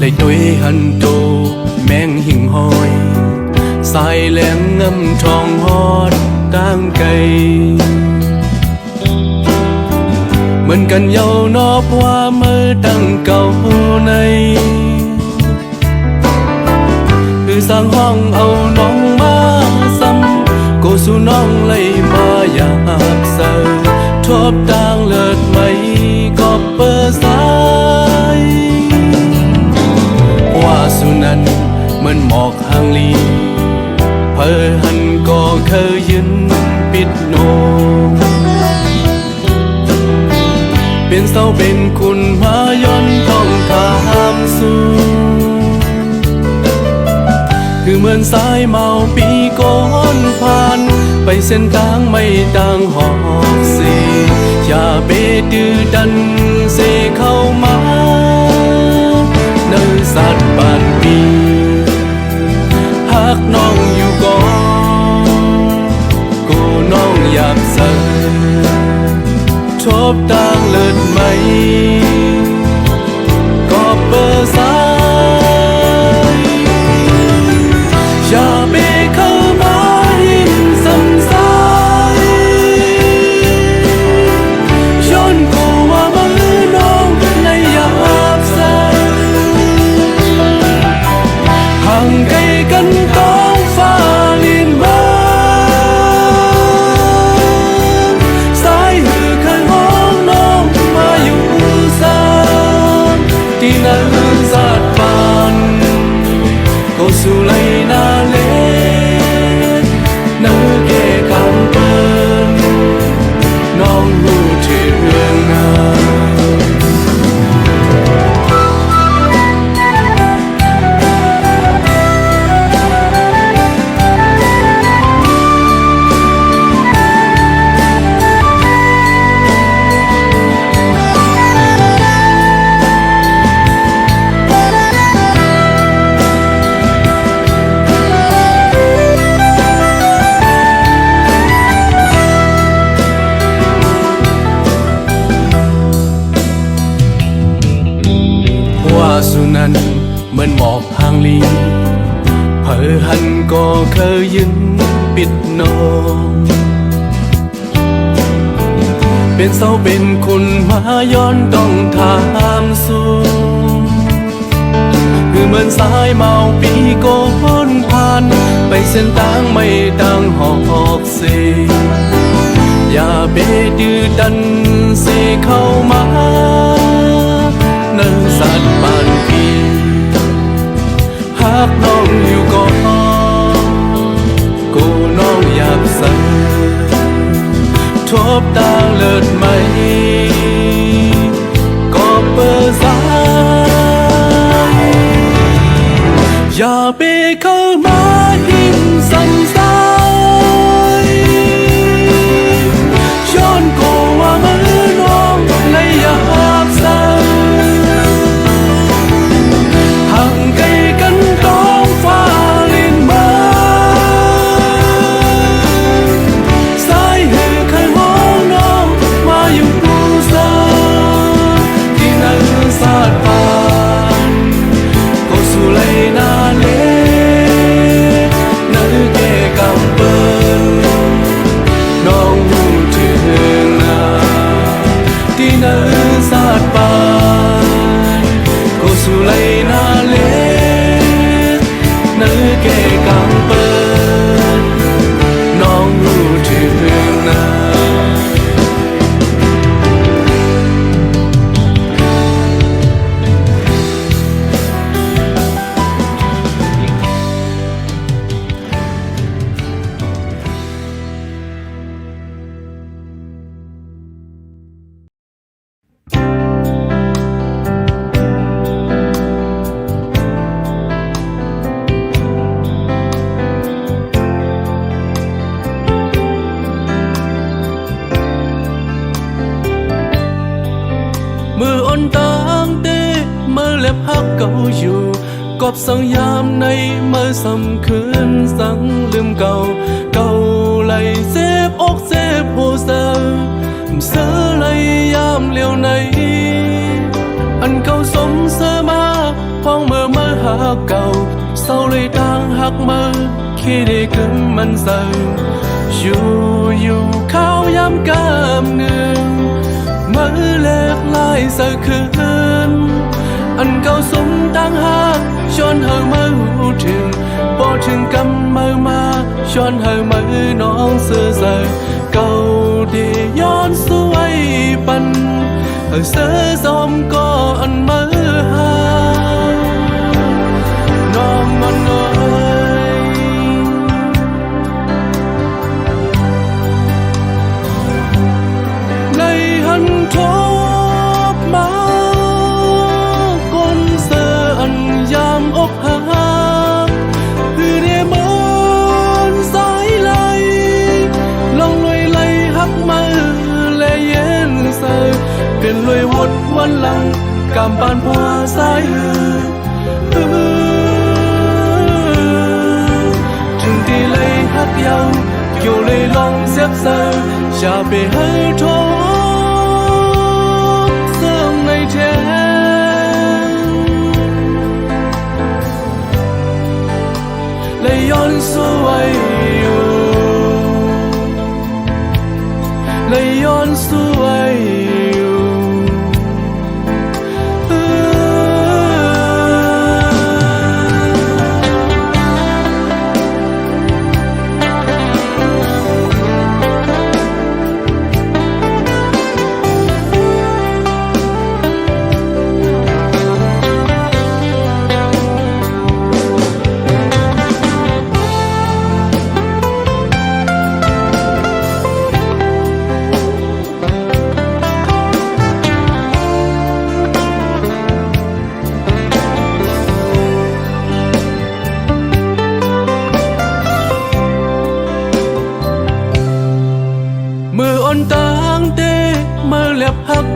lấy tôi hằn tô men hình hoi sai lén ngâm tròn hót đang cây mình cần nhau nó qua mơ đằng cầu này từ sang hoang âu nong má xăm cô su nong lấy mà dạp sờ thốp đang lợt mây có bơ sai hoa su năn mình mọc hàng ly phơi hằn có khơi duyên biết nô bên sau bênคุณมาย้อนต้องถามสู่คือเหมือนสายเมาปีก้อนผ่านไปเส้นทางไม่ต่างหอกสีอย่าเบดื้อดันเสเข้ามาเนื้อสัตว์ปานปีหากน้องอยู่ก่อนกูน้องอยากเสิทบต่างเลิศไหมก็เบอร์สายอย่าเบเข้ามาหินซ้ำซ้ายย้อนกูว่ามือน้องในอยากใส่ห่างไกลกันต้องฟ้าลินมาที่นั้นสาดปานก็สู่ไหลนาเลนักเกะคำเปิ้นน้องรู้ที่เรื่องนาสุนันเหมือนหมอกห่างลีเผอหันก็เคยยืนปิดนองเป็นเสาเป็นคนมาย้อนต้องถามสู่คือเหมือนสายเมาปีก้อนผ่านไปเส้นทางไม่ต่างหอกเสอย่าเบดื้อดันเสเข้ามานั่นสัตว์ปานปีหากน้องอยู่ก่อนกูน้องอยากใส่ทบต่างเลิศไหมก็เปิดสายอย่าเบเข้ามาหินซ้ำซ้ายย้อนกูว่ามือน้องในอยากใส่ห่างไกลกันต้องฟ้าลินมาสายหือเคยมองน้องมาอยู่ปูซาที่นั่นสาดปานก็สู่ไหลนาเลนั่นแก่กำเปิ้นน้องรู้ถึงนาที่นั่นสาดปานก็สู่ไหลนาเลนั่นแก่กำเปิ้นน้องรู้ถึงนา ôn tang tê mơ lẹp hát câu dù cọp sang yam nay mơ sầm khuyên sang lưng cầu lại xếp ốc xếp hồ sơ sơ lại yam liều này anh câu sống sơ ma phong mơ hạ cầu sau lời đang hạc mơ khi để cứngมันgiờอยู่เขาย้ำกำหนึ่งเมื่อเล็กลายเสือคืนอันเก่าสมตั้งหักชวนเธอเมื่อหูถึงพอถึงกำเมื่อมาชวนเธอเมื่อน้องเสือเสือเก่าดีย้อนสวยปันเธอเสือสมก็อันเมื่อหาน้องมันเอ่ยในหันทบมาก้นเสืออันยามอกหักคือได้เหมือนสายไหลลองลอยไหลหักมาและเย็นเสือเป็นลอยวัดวันหลังกำปานพัวสายถึงที่เลยหักยาวเกี่ยวเลยลองเสียบเสือจะไปให้ทบเสื่อมในแท้และย้อนสวยอยู่และย้อนสวยอยู่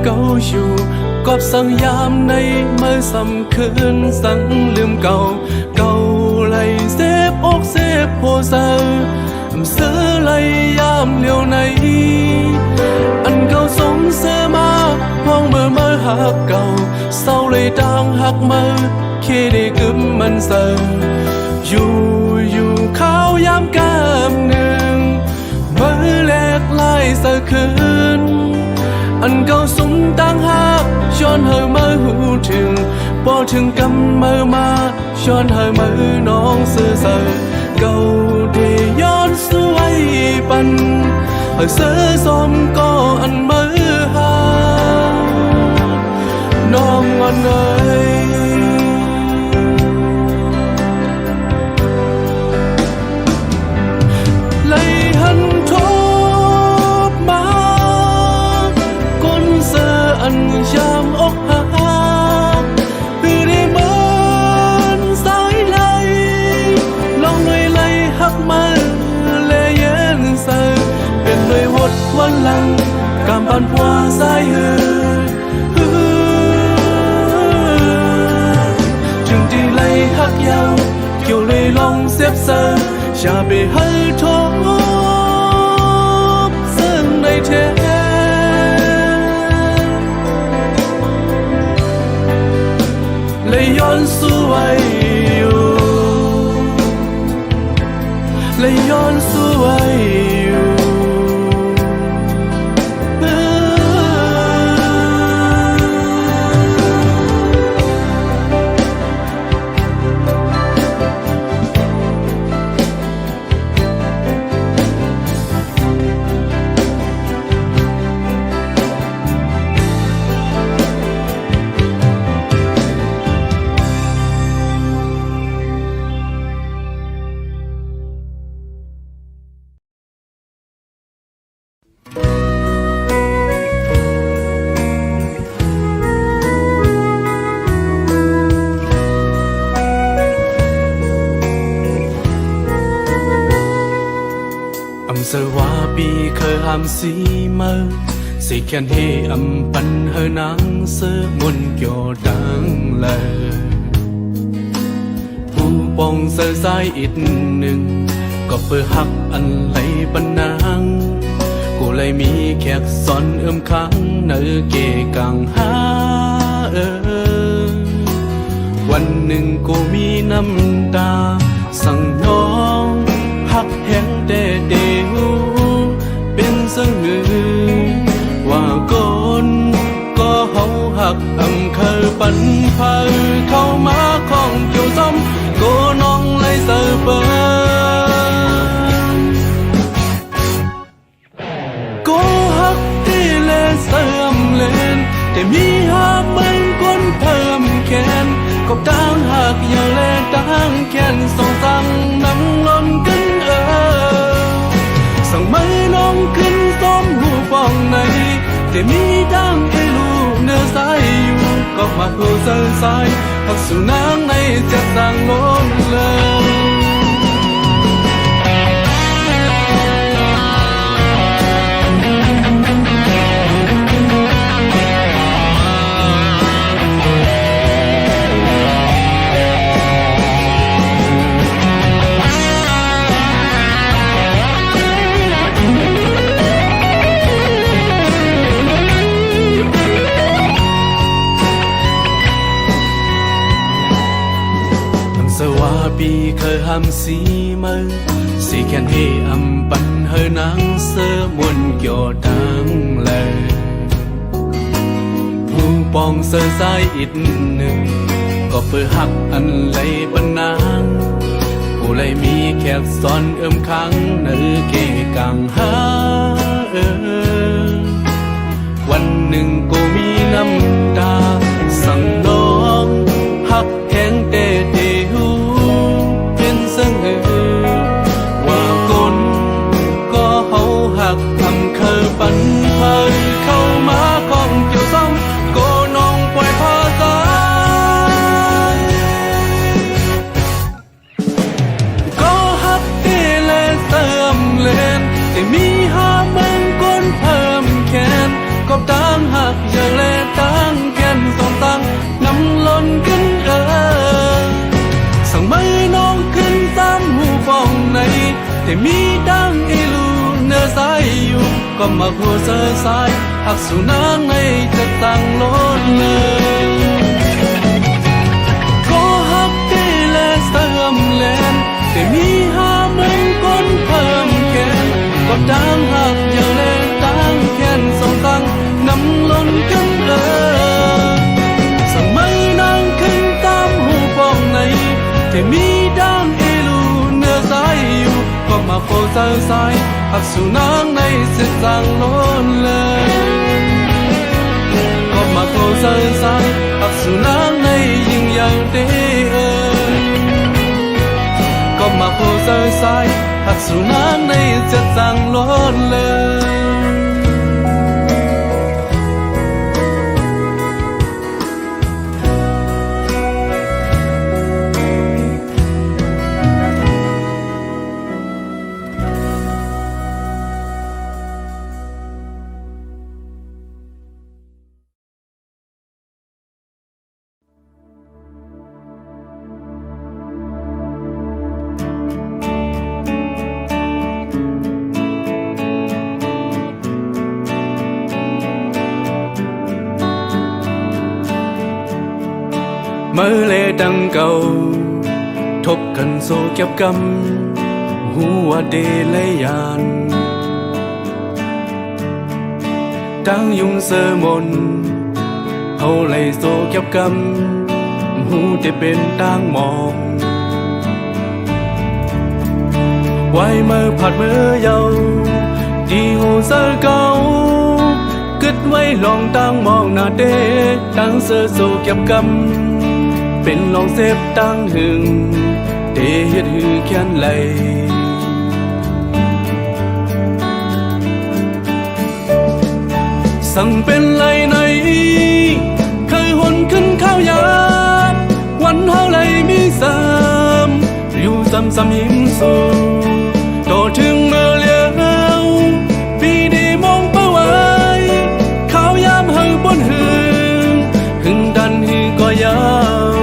เก่าอยู่กอบสังยามในเมื่อสำคืนสังลืมเก่าไหลเสบอกเสบโพเซอเสือไหลยามเลี้ยวในอันเก่าสมเสือมาพ้องเมื่อหักเก่าเศร้าเลยดังหักมือคิดได้กึมมันเสืออยู่เขายามกำหนึ่งเมื่อแลกลายเสือคืนอันเก่าสมตั้งหักชวนเธอเมื่อหูถึงพอถึงกำเมื่อมาชวนเธอเมื่อน้องเสือเสือเก่าได้ย้อนสวยปันเสือสมก็อันเมื่อหาน้องอันเอ่ยยามอกหักคือได้เหมือนสายไหลลองเลยไหลหักมาและเย็นเสือเป็นเลยวัดวันหลังกำปันพัวสายถึงที่ไหลหักยาวเกี่ยวเลยลองเสียบเสืออย่าไปให้ทบซึ่งในแท้และย้อนสวยอยู่และย้อนสวยอยู่giờ hoa bi khờ hàm xí mơ sẽ khen hê âm bắn hơi nắng sơ muôn kiểu đáng lờ u bong sơ dài ít nừng có bờ hắc ăn lấy bắn nắng cô lấy mi khẹt son kháng nơi kề càng há วันหนึ่งกูมีน้ำตาสั่งน้องหักแห้งแต่เดียวเป็นเสงือว่าก่อนก็เฮาหักอำเคยปันพาเข้ามาของเกี่ยวซ้ำก็น้องเลยเสือเปินก็หักที่เลเสื่อมเลนแต่มีหักมันคนเพิ่มแค้นก็ดาวหักอย่าแลดังแค้นส่งสั่งน้ำล้นกันสั่งไม่น้องขึ้นซ้อมหูฟองในแต่มีดังให้ลูกเนื้อสายอยู่ก็มาโผล่เส้นสายหักสู่นางในจะสั่งล้นเลยปีเคยห้ำสีมือสีแค่นให้อำปันเฮนางเสือมวนเกี่ยวดังเลยผู้ปองเสือสายอีกหนึ่งก็เพื่อหักอันไหลปันนางผู้เลยมีแขกซ้อนค้างเนื้อเกกังหาวันหนึ่งก็มีน้ำตาสั่งน้องหักแห้งแต่เดียวว่าคนก็เฮาหักทำเคยปันเพยเข้ามาของเกี่ยวซ้ำก็น้องปล่อยพาตายก็หักที่เลเสื่อมเลนแต่มีหามันคนเพิ่มแค้นก็ตั้งหักอย่าเลตั้งแค้นสองตั้งน้ำล้นขึ้นสั่งไม่น้องขึ้นตามหูฟองในแต่มีดังอีลูเนื้อสายอยู่ก็มาหัวเสือสายหักสู่นางในจะตั้งล้นเลยก็หักที่เลเสื่อมเลนแต่มีหามันคนเพิ่มแค้นก็ดังหักอย่าเลตั้งแค้นสองตั้งน้ำล้นกันสั่งไม่นางขึ้นตามหูฟองในแต่มีดังอีลูเนื้อสายอยู่ก็มาโคเสือสายหักสู่นางในเส้นทางล้นเลยก็มาโคเสือสายหักสู่นางในยิ่งใหญ่เด้อก็มาโคเสือสายหักสู่นางในเส้นทางล้นเลยเมื่อเลดังเก่าทบกันโซเก็บกำหัวเดเลยยานดังยุงเสมนเฮาเลยโซเก็บกำหูได้เป็นต่างมองไว้เมื่อผัดเมื่อเยาดีหูเสือเก่ากึดไว้ลองต่างมองหน้าเดดังเสือโซเก็บกำเป็นลองเซฟตั้งหึงเตะเฮ็ดหือแค้นไหลสั่งเป็นไหลในเคยหนขึ้นข้าวยานวันเฮาไหลมีซ้ำอยู่ซ้ำยิ้มสู้ต่อถึงเมื่อเลี้ยวปีนี้มองเป้าไว้ข้าวยามเฮาบนหึงหึงดันหือก็ยาว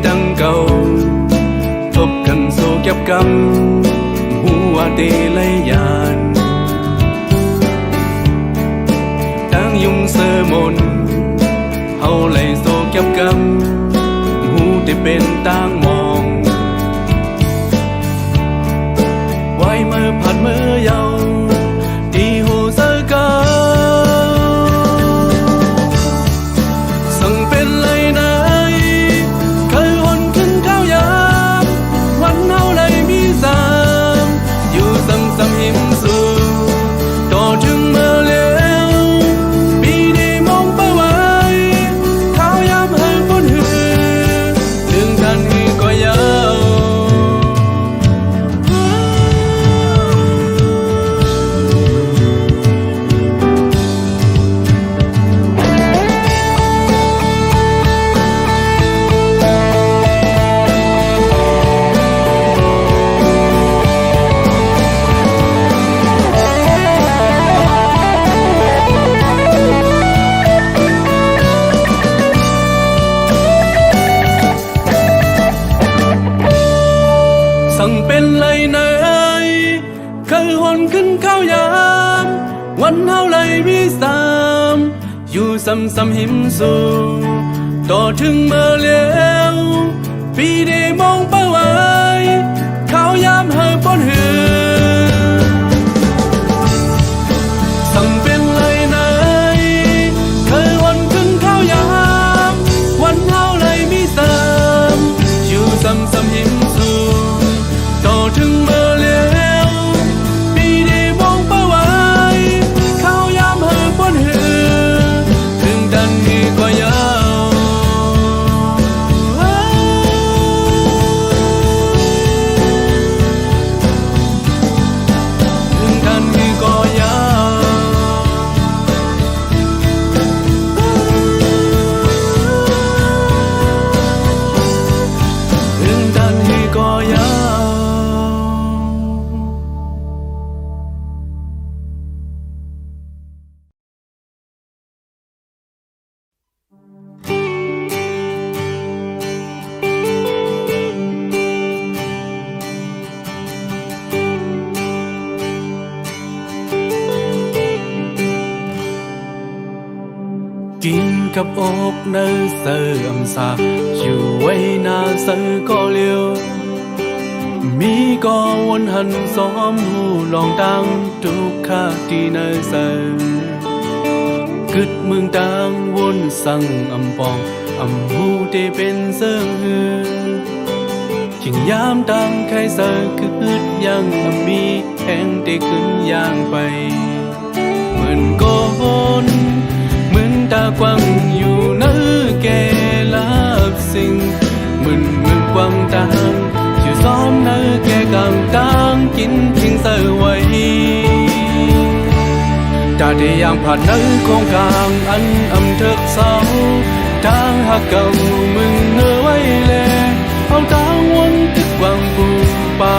ดังเก่าทบกันโซเก็บกำหั เตlấy nhàn đang dùng sơ môn hầu lấy số kép cắmหูได้เป็นต่างมองไว้เมื่อผ่านเมื่อเยาว์ดีหูเสกาสั่งเป็นเลยไหนเคยวนขึ้นข้าวยามวันเฮาเลยมีสามอยู่ซ้ำๆหิมสู่ต่อถึงเมื่อแล้วปีนี้มองไปไว้ข้าวยามให้พ้นหือถึงทันหือก็ยาวสั่งเป็นเลยไหนเคยหวนขึ้นข้าวยามวันเฮาเลยมีสามอยู่ซ้ำๆหิมสู่ต่อถึงเมื่อแล้วปีได้มองไปไว้ข้าวยามเฮาป้อนหือสั่งเป็นเลยไหนเคยหวนขึ้นข้าวยามวันเฮาเลยมีสามอยู่ซ้ำๆหิมสู่ต่อถึงเมื่อแล้วปีได้มองไปไว้ข้าวยามเฮาป้อนหือถึงดันนี้ก็ยาวถึงดันนี้ก็ยาวถึงดันนี้ก็ยาวกินกับอกเนื้อเสื่อมสาอยู่ไว้นาเสือก็เลี้ยวมีก็วนหันซ้อมหูลองดังทุกข้าที่เนื้อเสือกึดเมืองดังวนสั่งอำปองอำหูได้เป็นเสื่อหือยิ่งยามดังใครเสือกึดยังมีแห่งได้ขึ้นย่างไปเหมือนก้อนเหมือนตากว้างอยู่เนื้อแก่ลับสิ่งเหมือนกว้างต่างอยู่ซ้อมเนื้อแก่กลางต่างกินทิ้งเสือไว้ตาได้ยังผ่านเนื้อของกลางอันอำเถิกเศร้าทางหักเก่ามึงเนื้อไว้แลเอาตางวนตึกวางปูป่า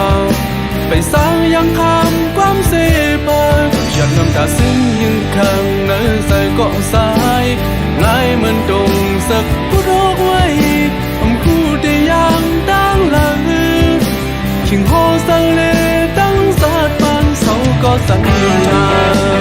ไปสร้างยังคำความเสพฉันน้ำตาซึ้งยังข้างเนื้อใส่เกาะสายง่ายเหมือนตรงสักผู้รอกไว้อำคู่ได้ยังดังหลังขิงโฮสังเลตั้งสาดปานเสาก็สั่นทาง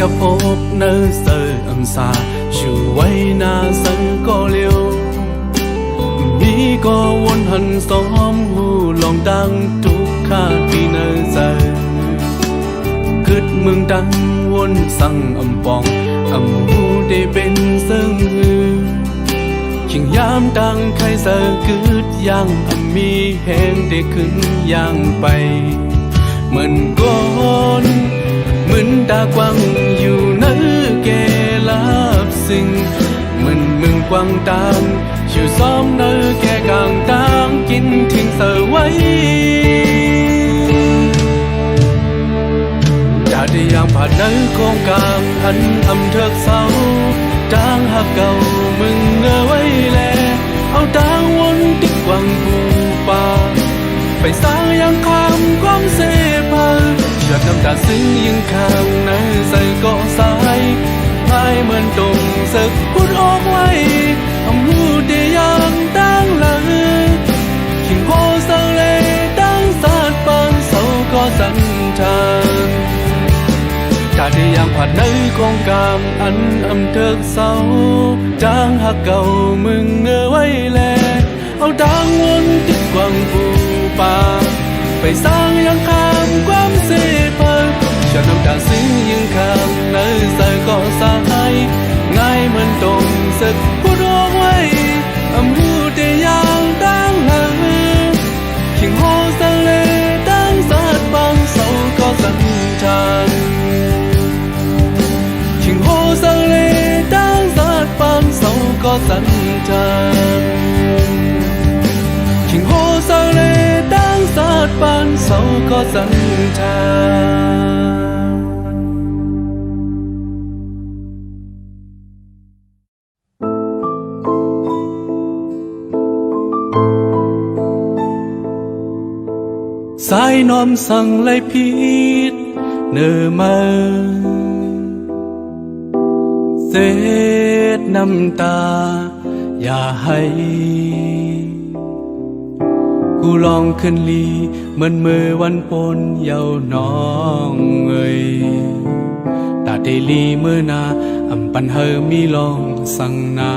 กับอกเนื้อเสืออันสาอยู่ไว้นาเสือก็เลี้ยวมีก็วนหันซ้อมหูลองดังทุกข้าที่เนื้อเสือกึดเมืองดังวนสั่งอำปองอำหูได้เป็นเสือหือยิ่งยามดังใครเสือกึดยังมีแห่งได้ขึ้นย่างไปเหมือนก้อนเหมือนตากว้างอยู่เนื้อแก่ลับสิ่งเหมือนมึงกว้างต่างอยู่ซ้อมเนื้อแก่กลางต่างกินทิ้งเสือไว้จะได้ยังผ่าน ผ่านเนื้อโครงการอันอำเถิกเศร้าจางหักเก่ามึงเนื้อไว้แลเอาตางวนติดกวังภูป่าไปสร้างยังคำความเสพาหยดน้ำตาซึ้งยังข้างในใส่เกาะสายพายเหมือนตรงสึกพูดออกไว้อำหูเดียงตั้งหลังขิงโคเสเลตั้งสาดปานเสาก็สันทานกาได้ยังผัดในโครงการอันอำเถิกเศร้าจางหักเก่ามึงเงอไว้แลเอาดังวนติดกวังภูป่าไปสร้างยังคำความเสพาจะน้ำตาซึ้งยังข้างในใส่เกาะสายง่ายเหมือนตรงสึกพูดออกไว้อำหูเดียงตั้งหลังขิงโฮเสเลตั้งสาดบางเสาก็สันทานขิงโฮเสเลตั้งสาดบางเสาก็สันทานขิงโฮเสเลตั้งสาดบางเสาก็สันทานสายน้อมสั่งไล่พิษเนื้อมาเศษน้ำตาอย่าให้กูลองขึ้นลีเหมือนมือวันปนเยาน้องเอ่ยตาเดลีมือนาอำปันเฮอมีลองสั่งนา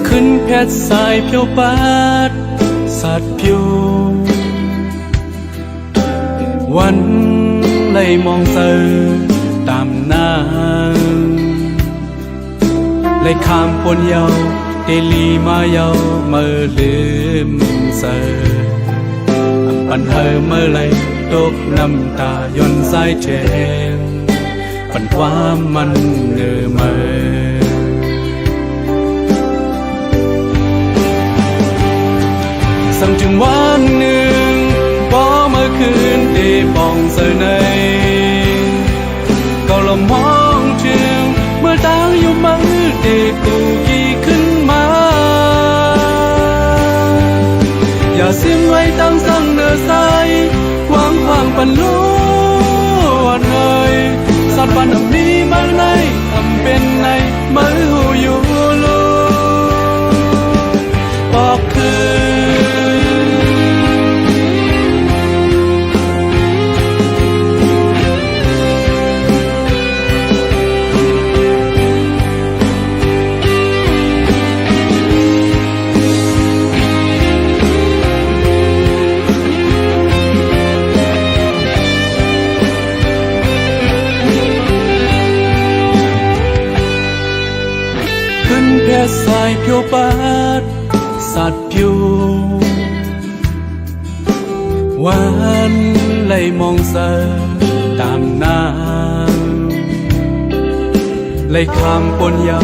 ขึ้นเพชรสายเพียวปาดสัตว์ผิววันไล่มองเจอตามหน้าไล่ข้ามปนเยาเดลีมาเยาเมื่อลืมเสอปันเฮอเมื่อไรตกน้ำตาย่นสายเจนปันความมันเนื้อเมื่อสั่งจึงวันหนึ่งพอเมื่อคืนได้ปองเสนก็ละมองจึงเมื่อตางอยู่มือเด็กกูกี่ขึ้นมาอย่าเสียงไว้ตั้งสั่งเนื้อใสวางขวางปันลูดเลยสัตว์ปันมีมาในทำเป็นในมือหูอยู่ลูบอกคือสายเพียวปาดสัตว์ผิววันไล่มองเสอตามน้ำไล่ข้ามปนเยา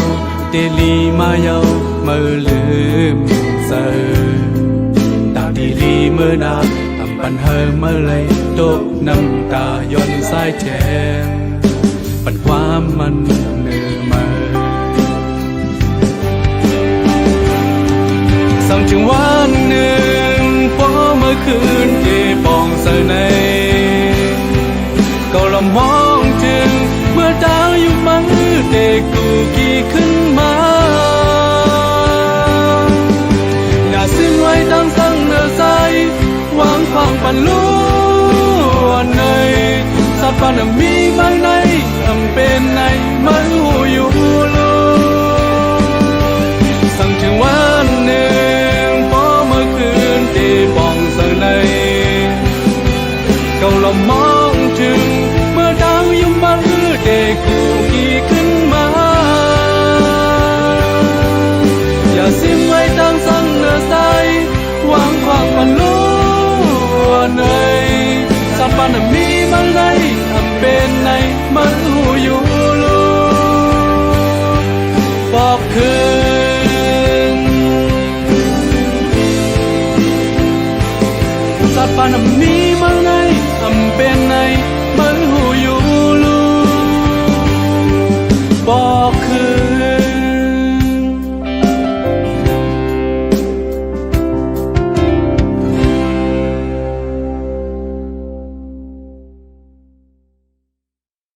เดลีมาเยาเมื่อลืมเสอตาดีลีเมื่อนาอำปันเฮอเมื่อไรตกน้ำตาย่นสายแทนปันความมันเนื้อมาสั่งจึงวันหนึ่งพอเมื่อคืนที่ปองเสน่ห์ก็ละมองจึงเมื่อดาวอยู่มือเด็กกูกี่ขึ้นมาอย่าสิ้นไว้ตั้งสั่งเนื้อใสวางขวางปันลูดในสัตว์ปันมีมาในทำเป็นในมันหูอยู่ลูสั่งจึงวันหนึ่งพอเมื่อคืนที่ปองเสน่ห์ก็ละมองจึงเมื่อดาวอยู่มือเด็กกูกี่ขึ้นมาอย่าสิ้นไว้ตั้งสั่งเนื้อใสวางขวางปันลูดในสัตว์ปันมีมาในทำเป็นในมันหูอยู่ลูบอกคือ